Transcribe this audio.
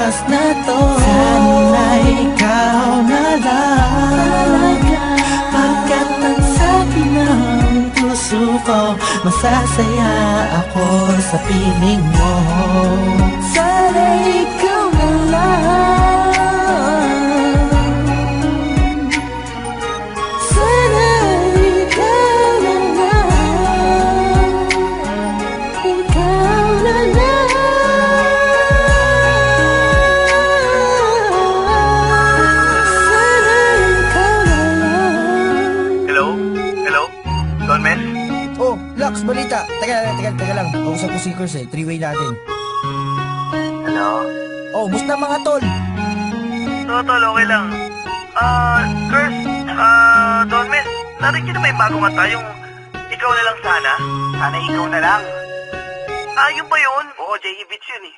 na to, sana ikaw na lang. Pagkat ang sabi ng puso ko, masasaya ako sa piling mo. Sana ikaw na lang. Sana ikaw na lang. Ikaw na lang. Oh, Lux, balita. Teka lang. Kausap ko si Kurs Three-way natin. Hello? Oh, musta mga tol? Tol, okay lang. Kurs, Don Mes, narinig niyo na may bago nga tayong ikaw na lang sana? Sana ikaw na lang. Yun ba yun? Oo, J.E. Beats yun eh.